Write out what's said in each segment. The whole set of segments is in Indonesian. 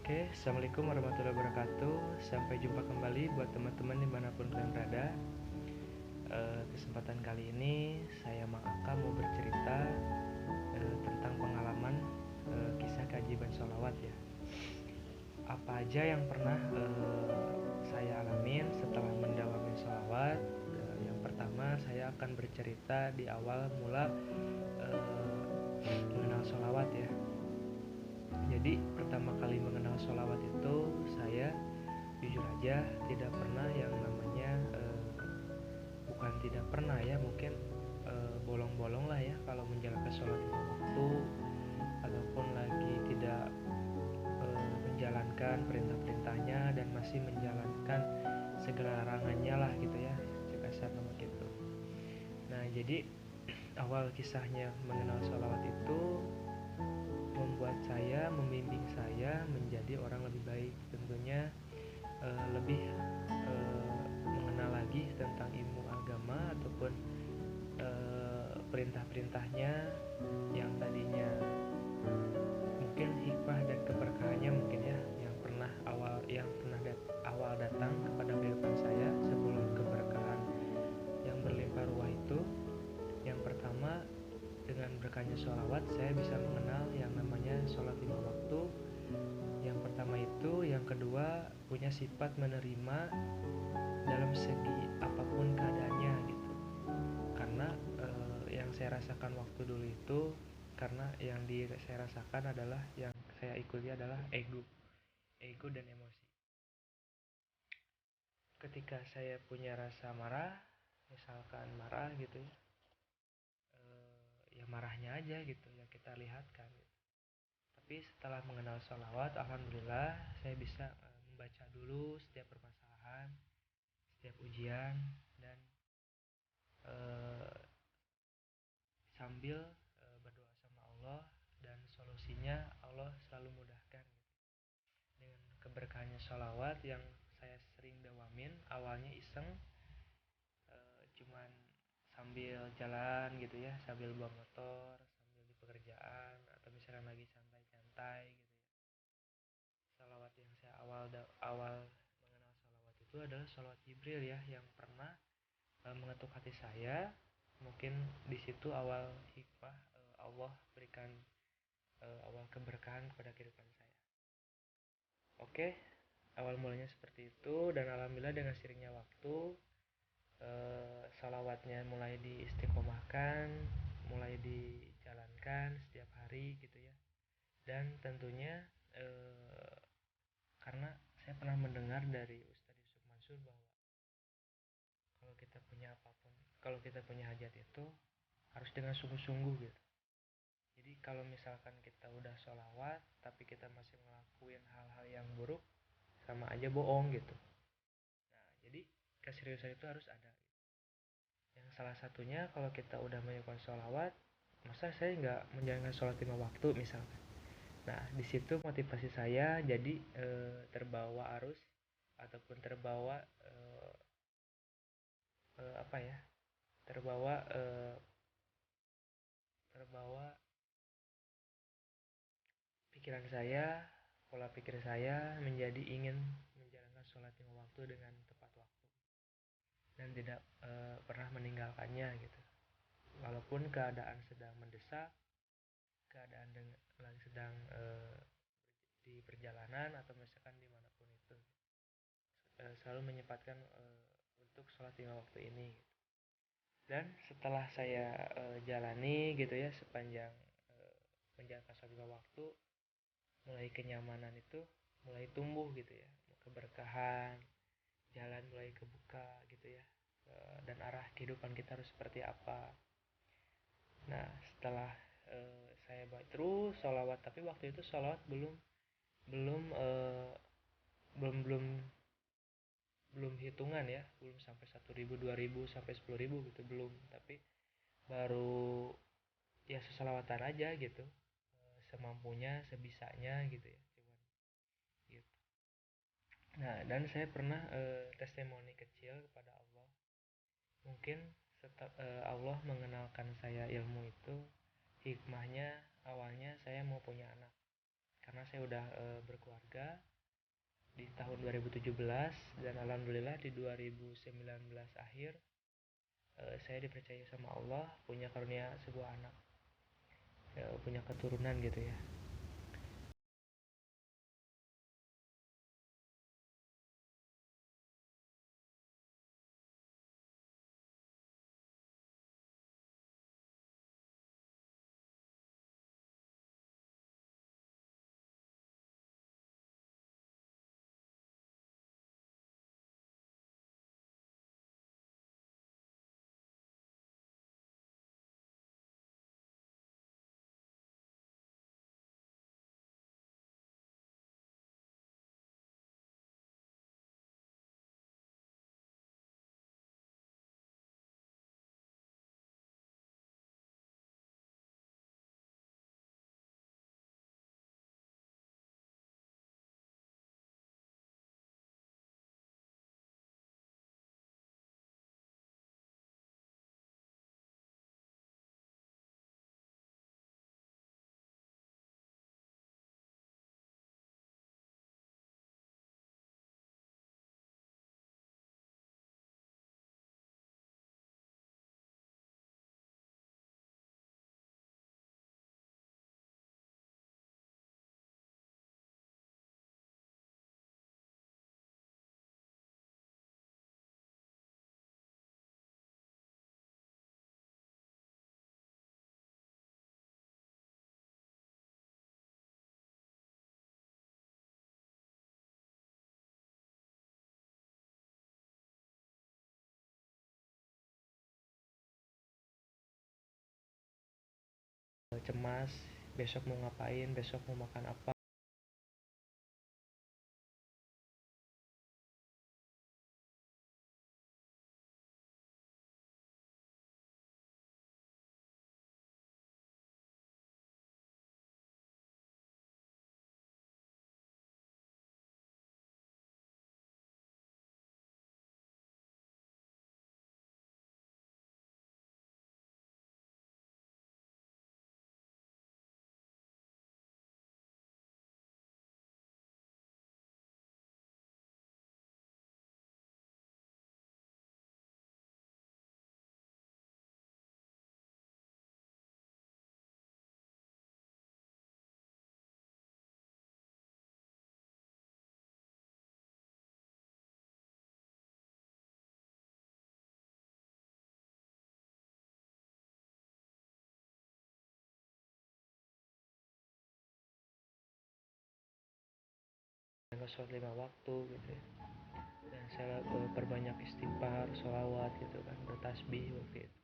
Oke, Assalamualaikum warahmatullahi wabarakatuh. Sampai jumpa kembali buat teman-teman dimanapun kalian berada. Kesempatan kali ini saya Mang Aka mau bercerita tentang pengalaman kisah keajaiban sholawat ya. Apa aja yang pernah saya alamin setelah mendawami sholawat. Yang pertama saya akan bercerita di awal mula mengenal sholawat ya. Jadi pertama kali mengenal sholawat itu saya jujur aja tidak pernah yang namanya bukan tidak pernah ya, mungkin bolong-bolong lah ya kalau menjalankan sholat lima waktu ataupun lagi tidak menjalankan perintah-perintahnya dan masih menjalankan segala larangannya lah gitu ya, kasar nama gitu. Nah jadi awal kisahnya mengenal sholawat itu membuat saya, membimbing saya menjadi orang lebih baik, tentunya lebih mengenal lagi tentang ilmu agama ataupun perintah-perintahnya yang tadinya mungkin hikmah dan keberkahannya mungkin ya yang pernah awal datang kepada kehidupan saya sebelum keberkahan yang berlimpah ruah itu. Yang pertama, dengan berkahnya sholawat saya bisa mengenal yang namanya sholat lima waktu. Yang pertama itu, yang kedua punya sifat menerima dalam segi apapun keadaannya gitu. Karena yang saya rasakan waktu dulu itu, karena yang saya rasakan adalah yang saya ikuti adalah ego dan emosi. Ketika saya punya rasa marah, misalkan marah gitu ya, ya marahnya aja gitu ya kita lihatkan gitu. Tapi setelah mengenal sholawat, alhamdulillah saya bisa membaca dulu setiap permasalahan, setiap ujian, dan sambil berdoa sama Allah, dan solusinya Allah selalu mudahkan gitu. Dengan keberkahannya sholawat yang saya sering dawamin, awalnya iseng, cuman sambil jalan gitu ya, sambil bawa motor, sambil di pekerjaan, atau misalnya lagi santai-santai gitu ya. Sholawat yang saya awal mengenal sholawat itu adalah sholawat Jibril ya, yang pernah mengetuk hati saya. Mungkin di situ awal hikmah Allah berikan awal keberkahan kepada kehidupan saya. Oke, awal mulanya seperti itu, dan alhamdulillah dengan seiringnya waktu salawatnya mulai diistiqomahkan, mulai dijalankan setiap hari gitu ya. Dan tentunya karena saya pernah mendengar dari Ustadz Yusuf Mansur bahwa kalau kita punya hajat itu harus dengan sungguh-sungguh gitu. Jadi kalau misalkan kita udah sholawat tapi kita masih ngelakuin hal-hal yang buruk, sama aja bohong gitu. Nah jadi keseriusan itu harus ada. Yang salah satunya kalau kita udah melakukan sholawat, masa saya nggak menjalankan sholat lima waktu misalkan. Nah di situ motivasi saya jadi terbawa arus ataupun terbawa apa ya, terbawa terbawa pikiran saya, pola pikir saya menjadi ingin menjalankan sholat lima waktu dengan tepat waktu dan tidak pernah meninggalkannya gitu. Walaupun keadaan sedang mendesak, keadaan sedang di perjalanan atau misalkan dimanapun itu, selalu menyempatkan untuk sholat lima waktu ini gitu. Dan setelah saya jalani gitu ya sepanjang menjalankan sholat lima waktu, mulai kenyamanan itu mulai tumbuh gitu ya, keberkahan, jalan mulai kebuka gitu ya, dan arah kehidupan kita harus seperti apa. Nah setelah saya baca terus sholawat, tapi waktu itu sholawat belum belum belum belum belum hitungan ya, belum sampai 1.000 2.000 sampai 10.000 gitu, belum. Tapi baru ya seselawatan aja gitu, semampunya sebisanya gitu ya, cuman gitu. Nah dan saya pernah testimoni kecil kepada Allah. Mungkin Allah mengenalkan saya ilmu itu, hikmahnya awalnya saya mau punya anak. karena saya udah berkeluarga di tahun 2017, dan alhamdulillah di 2019 akhir saya dipercaya sama Allah punya karunia sebuah anak, punya keturunan gitu ya. Cemas besok mau ngapain, besok mau makan apa. Sholat 5 waktu gitu ya, dan saya perbanyak istighfar, sholawat gitu kan, bertasbih waktu itu,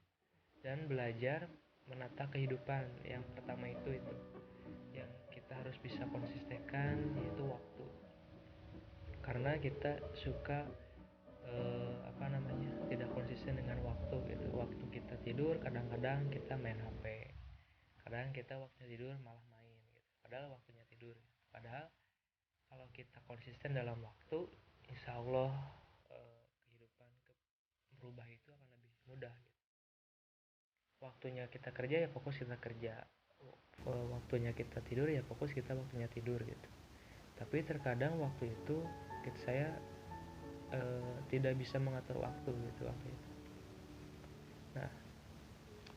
dan belajar menata kehidupan. Yang pertama itu yang kita harus bisa konsistenkan, yaitu waktu. Karena kita suka tidak konsisten dengan waktu gitu. Waktu kita tidur kadang-kadang kita main HP, kadang kita waktu tidur malah main gitu, padahal waktunya tidur. Padahal kalau kita konsisten dalam waktu, insya Allah kehidupan berubah itu akan lebih mudah gitu. Waktunya kita kerja ya fokus kita kerja, waktunya kita tidur ya fokus kita waktunya tidur gitu. Tapi terkadang waktu itu saya tidak bisa mengatur waktu gitu waktu itu. Nah,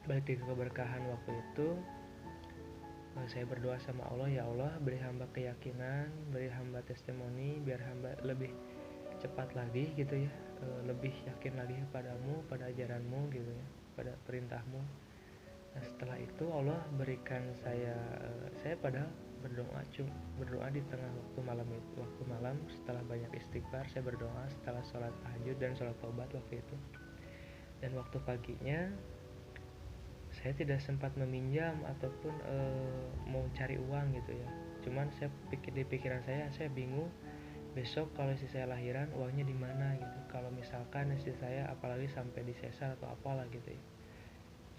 balik ke keberkahan waktu itu, saya berdoa sama Allah, ya Allah beri hamba keyakinan, beri hamba testimoni, biar hamba lebih cepat lagi gitu ya, lebih yakin lagi padamu, pada ajaranmu gitu ya, pada perintahmu. Nah setelah itu Allah berikan saya padahal berdoa di tengah waktu malam itu, waktu malam setelah banyak istighfar saya berdoa setelah sholat tahajud dan sholat taubat waktu itu. Dan waktu paginya saya tidak sempat meminjam ataupun mau cari uang gitu ya. Cuman saya pikir di pikiran saya bingung besok kalau istri saya lahiran uangnya di mana gitu. Kalau misalkan istri saya apalagi sampai disesar atau apalah gitu ya,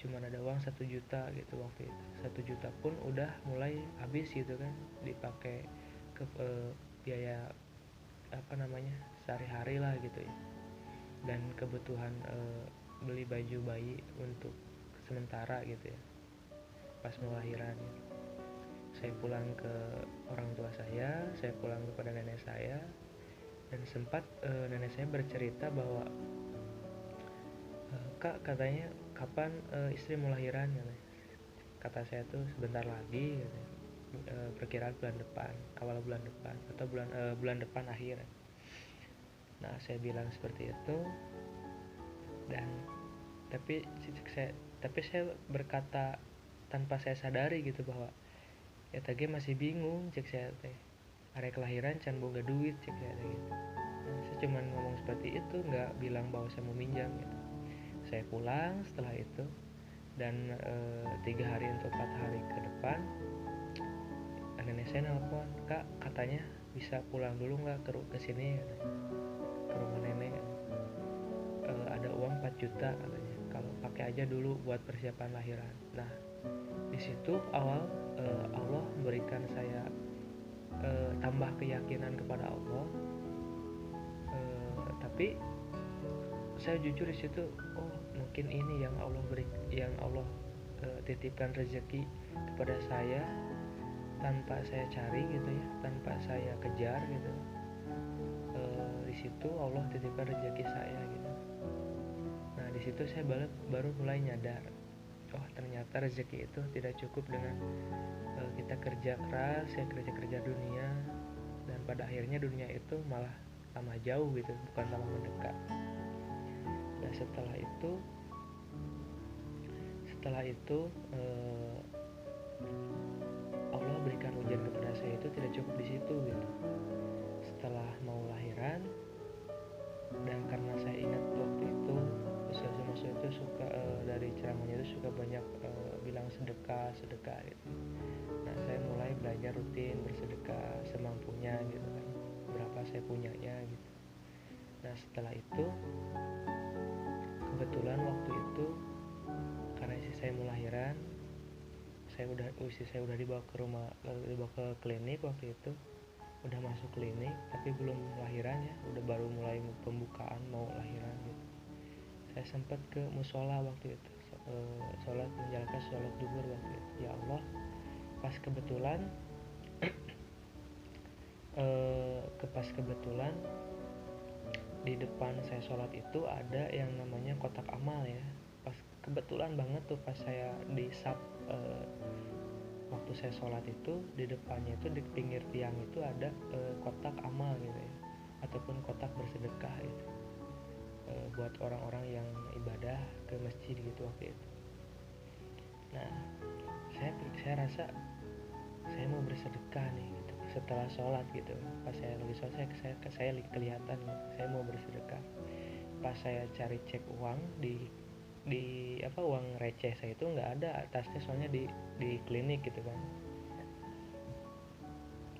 cuma ada uang 1 juta gitu waktu itu. 1 juta pun udah mulai habis gitu kan, dipakai ke biaya sehari-hari lah gitu ya, dan kebutuhan beli baju bayi untuk sementara gitu ya pas mau lahiran gitu. saya pulang ke orang tua saya pulang kepada nenek saya, dan sempat nenek saya bercerita bahwa kak, katanya kapan istri mau lahiran, katanya. Kata saya tuh sebentar lagi, katanya. Perkiraan bulan depan, awal bulan depan atau bulan depan akhir. Nah, saya bilang seperti itu, dan tapi saya berkata tanpa saya sadari gitu bahwa ya tadi masih bingung, cek saya teh area kelahiran can boga duit, cek saya teh gitu. Nah, saya cuma ngomong seperti itu, nggak bilang bahwa saya mau minjam gitu. Saya pulang setelah itu, dan 3 hari atau 4 hari ke depan nenek saya nelpon, kak katanya bisa pulang dulu nggak ke sini, ke rumah nenek. Ada uang 4 juta katanya, kalau pakai aja dulu buat persiapan lahiran. Nah, di situ awal Allah berikan saya tambah keyakinan kepada Allah. Tapi saya jujur di situ, oh mungkin ini yang Allah titipkan rezeki kepada saya tanpa saya cari gitu ya, tanpa saya kejar gitu. Di situ Allah titipkan rezeki saya gitu. Nah, di situ saya baru mulai nyadar, oh ternyata rezeki itu tidak cukup dengan kita kerja keras, ya kerja dunia, dan pada akhirnya dunia itu malah tambah jauh gitu, bukan tambah mendekat. Nah, setelah itu Allah berikan ujian kepada saya itu tidak cukup di situ gitu. Setelah mau lahiran, dan karena saya ingat waktu itu Ustaz itu suka dari ceramahnya itu suka banyak bilang sedekah gitu. Nah, saya mulai belajar rutin bersedekah semampunya gitu kan, berapa saya punyanya gitu. Nah, setelah itu kebetulan waktu itu karena istri saya mau lahiran, istri saya udah dibawa ke klinik waktu itu, udah masuk klinik tapi belum lahiran ya, udah baru mulai pembukaan mau lahiran gitu. Saya sempat ke musola waktu itu, menjalankan sholat duhur waktu itu. Ya Allah, pas kebetulan di depan saya sholat itu ada yang namanya kotak amal ya. Pas kebetulan banget tuh pas saya di sub waktu saya sholat itu, di depannya itu di pinggir tiang itu ada kotak amal gitu ya, ataupun kotak bersedekah gitu, buat orang-orang yang ibadah ke masjid gitu waktu itu. Nah, saya rasa saya mau bersedekah nih gitu setelah sholat gitu. Pas saya lagi sholat, saya kelihatan gitu, saya mau bersedekah. Pas saya cari cek uang di uang receh saya itu nggak ada tasnya, soalnya di klinik gitu kan.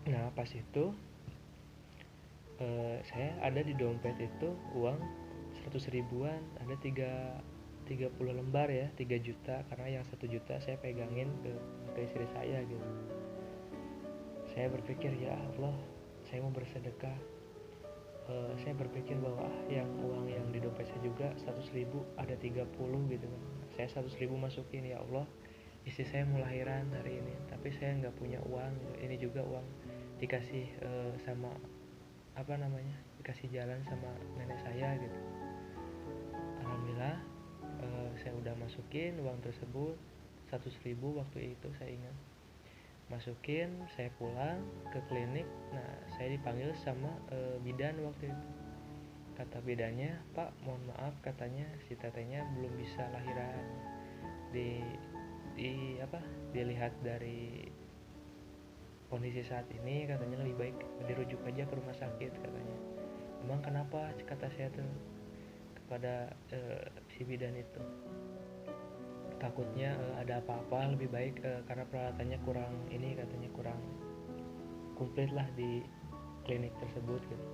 Nah, pas itu saya ada di dompet itu uang 100 ribuan, ada 30 lembar ya, 3 juta, karena yang 1 juta saya pegangin ke istri saya gitu. Saya berpikir, ya Allah, saya mau bersedekah. Saya berpikir bahwa yang uang yang di dompet saya juga 100 ribu, ada 30 gitu kan. Saya 100 ribu masukin, ya Allah, istri saya mau lahiran hari ini, tapi saya nggak punya uang gitu. Ini juga uang dikasih sama dikasih jalan sama nenek saya gitu. Alhamdulillah, saya udah masukin uang tersebut 100 ribu waktu itu, saya ingat masukin. Saya pulang ke klinik. Nah, saya dipanggil sama bidan waktu itu. Kata bidannya, Pak, mohon maaf, katanya si tetenya belum bisa lahiran. Dilihat dari kondisi saat ini, katanya lebih baik dirujuk aja ke rumah sakit katanya. Emang kenapa, kata saya tuh kepada si bidan itu, takutnya ada apa-apa, lebih baik karena peralatannya kurang ini, katanya kurang komplit lah di klinik tersebut gitu.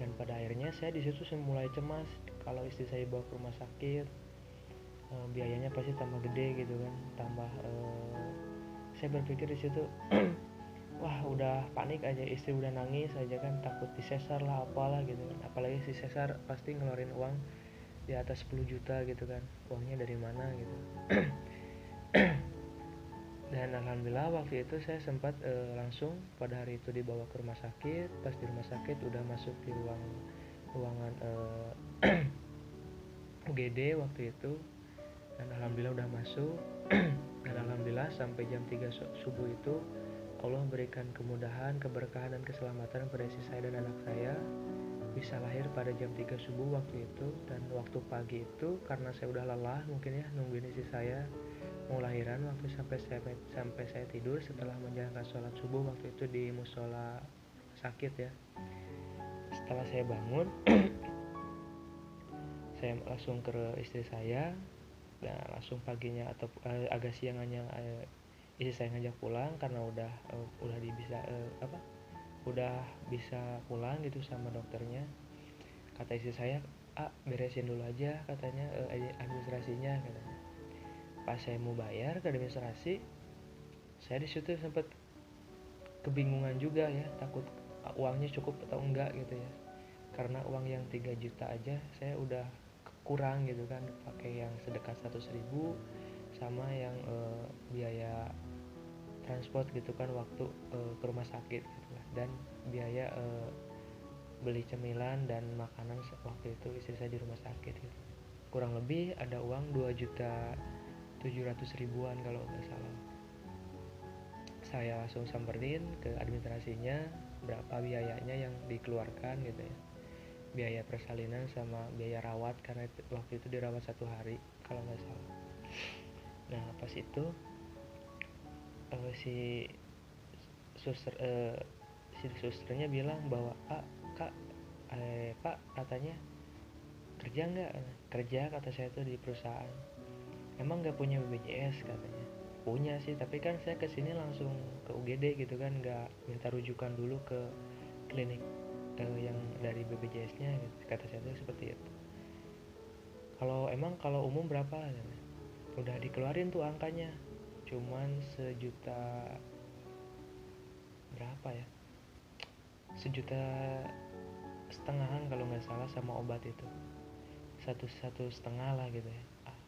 Dan pada akhirnya saya di situ mulai cemas, kalau istri saya bawa ke rumah sakit biayanya pasti tambah gede gitu kan, saya berpikir di situ wah udah panik aja, istri udah nangis aja kan, takut disesar lah apalah gitu kan, apalagi si sesar pasti ngeluarin uang di atas 10 juta gitu kan, uangnya dari mana gitu. Dan alhamdulillah waktu itu saya sempat langsung pada hari itu dibawa ke rumah sakit. Pas di rumah sakit udah masuk di ruangan UGD waktu itu, dan alhamdulillah udah masuk. Dan alhamdulillah sampai jam 3 subuh itu Allah berikan kemudahan, keberkahan, dan keselamatan pada istri saya dan anak saya, bisa lahir pada jam 3 subuh waktu itu. Dan waktu pagi itu karena saya udah lelah mungkin ya nungguin istri saya mau lahiran, waktu sampai saya tidur setelah menjalankan sholat subuh waktu itu di musola sakit ya. Setelah saya bangun saya langsung ke istri saya, dan langsung paginya atau agak siangannya istri saya ngajak pulang karena udah bisa pulang gitu sama dokternya. Kata istri saya, beresin dulu aja katanya administrasinya katanya. Pas saya mau bayar ke administrasi, saya disitu sempat kebingungan juga ya, takut uangnya cukup atau enggak gitu ya, karena uang yang 3 juta aja saya udah kurang gitu kan, pakai yang sedekat 100.000 sama yang biaya transport gitu kan waktu ke rumah sakit gitu lah, dan biaya beli cemilan dan makanan waktu itu istri saya di rumah sakit gitu. Kurang lebih ada uang 2.700.000-an kalau nggak salah. Saya langsung samperin ke administrasinya berapa biayanya yang dikeluarkan gitu ya, biaya persalinan sama biaya rawat, karena waktu itu dirawat 1 hari kalau nggak salah. Nah pas itu si susternya bilang bahwa kak pak katanya kerja nggak, kerja kata saya tuh di perusahaan. Emang nggak punya BPJS katanya. Punya sih, tapi kan saya kesini langsung ke UGD gitu kan, nggak minta rujukan dulu ke klinik yang dari BPJS-nya gitu. Kata saya tuh seperti itu. Kalau umum berapa? Udah dikeluarin tuh angkanya, cuman 1,5 juta berapa ya, 1,5 jutaan kalau nggak salah sama obat itu, 1,5 lah gitu ya.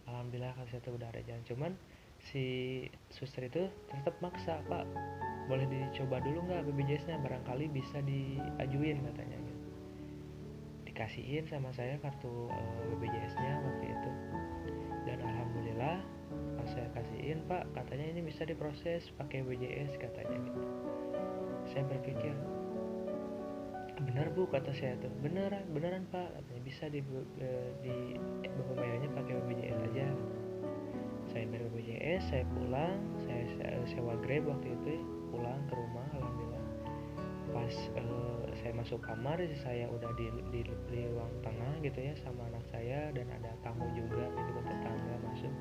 Alhamdulillah kalau saya tuh udah ada jalan, cuman si suster itu tetap maksa, pak boleh dicoba dulu nggak BPJS-nya, barangkali bisa diajuin katanya gitu. Dikasihin sama saya kartu BPJS-nya waktu itu, dan alhamdulillah pas saya kasihin, pak katanya ini bisa diproses pakai BPJS katanya gitu. Saya berpikir, benar bu kata saya tuh, beneran pak katanya bisa di bayarnya pakai BPJS aja. Saya bayar BPJS, saya pulang, saya sewa Grab waktu itu ya, pulang ke rumah. Alhamdulillah pas saya masuk kamar, saya udah di ruang tengah gitu ya sama anak saya, dan ada tamu juga gitu kan, tetangga masuk.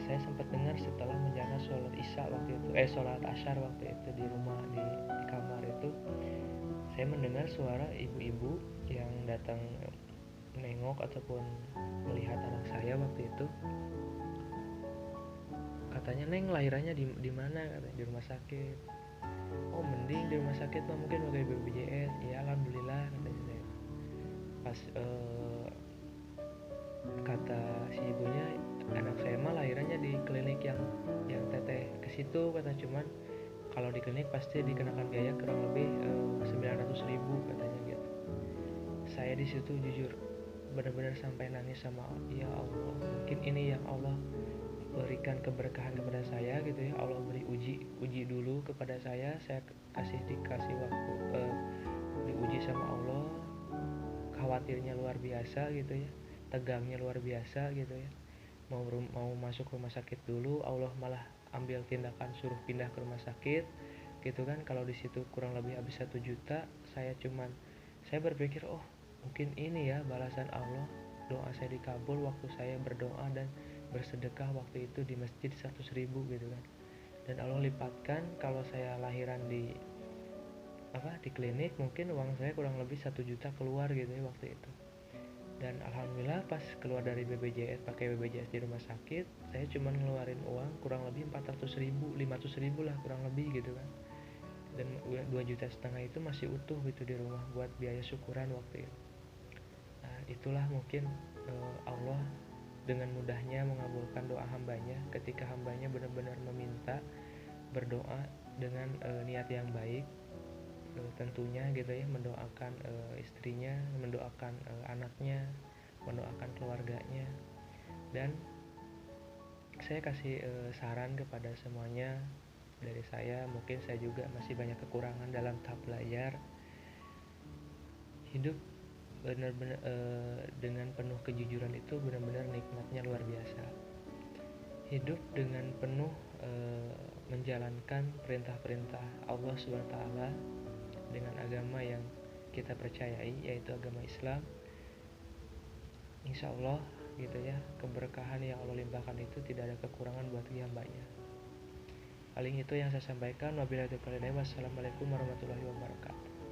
Saya sempat dengar setelah menjalankan sholat isya waktu itu, sholat asyar waktu itu di rumah di kamar itu, saya mendengar suara ibu-ibu yang datang nengok ataupun melihat anak saya waktu itu. Katanya, neng lahirannya di mana katanya, di rumah sakit. Oh mending di rumah sakit mah, mungkin pakai BPJS. Ya alhamdulillah katanya saya. Pas kata si ibunya, anak saya mah lahirannya di klinik yang teteh ke situ kata, cuman kalau di klinik pasti dikenakan biaya kurang lebih 900.000 katanya gitu. Saya di situ jujur benar-benar sampai nangis sama, ya Allah, mungkin ini yang Allah berikan keberkahan kepada saya gitu ya. Allah beri uji dulu kepada saya dikasih waktu diuji sama Allah. Khawatirnya luar biasa gitu ya, tegangnya luar biasa gitu ya, mau masuk rumah sakit dulu, Allah malah ambil tindakan suruh pindah ke rumah sakit gitu kan. Kalau di situ kurang lebih habis 1 juta. Saya berpikir, oh mungkin ini ya balasan Allah, doa saya dikabul waktu saya berdoa dan bersedekah waktu itu di masjid 100.000 gitu kan. Dan Allah lipatkan, kalau saya lahiran di klinik, mungkin uang saya kurang lebih 1 juta keluar gitu ya waktu itu. Dan alhamdulillah pas keluar dari BPJS, pakai BPJS di rumah sakit, saya cuma ngeluarin uang kurang lebih 400.000, 500.000 lah kurang lebih gitu kan. Dan 2,5 juta itu masih utuh gitu di rumah buat biaya syukuran waktu itu. Nah itulah mungkin Allah dengan mudahnya mengabulkan doa hambanya ketika hambanya benar-benar meminta, berdoa dengan niat yang baik, tentunya gitu ya, mendoakan istrinya, mendoakan anaknya, mendoakan keluarganya. Dan saya kasih saran kepada semuanya dari saya, mungkin saya juga masih banyak kekurangan dalam tahap belajar. Hidup benar-benar dengan penuh kejujuran itu benar-benar nikmatnya luar biasa. Hidup dengan penuh menjalankan perintah-perintah Allah SWT dengan agama yang kita percayai, yaitu agama Islam. Insya Allah gitu ya, keberkahan yang Allah limpahkan itu tidak ada kekurangan buat hambanya. Paling itu yang saya sampaikan. Wabillahi taufiq wal hidayah. Wassalamualaikum warahmatullahi wabarakatuh.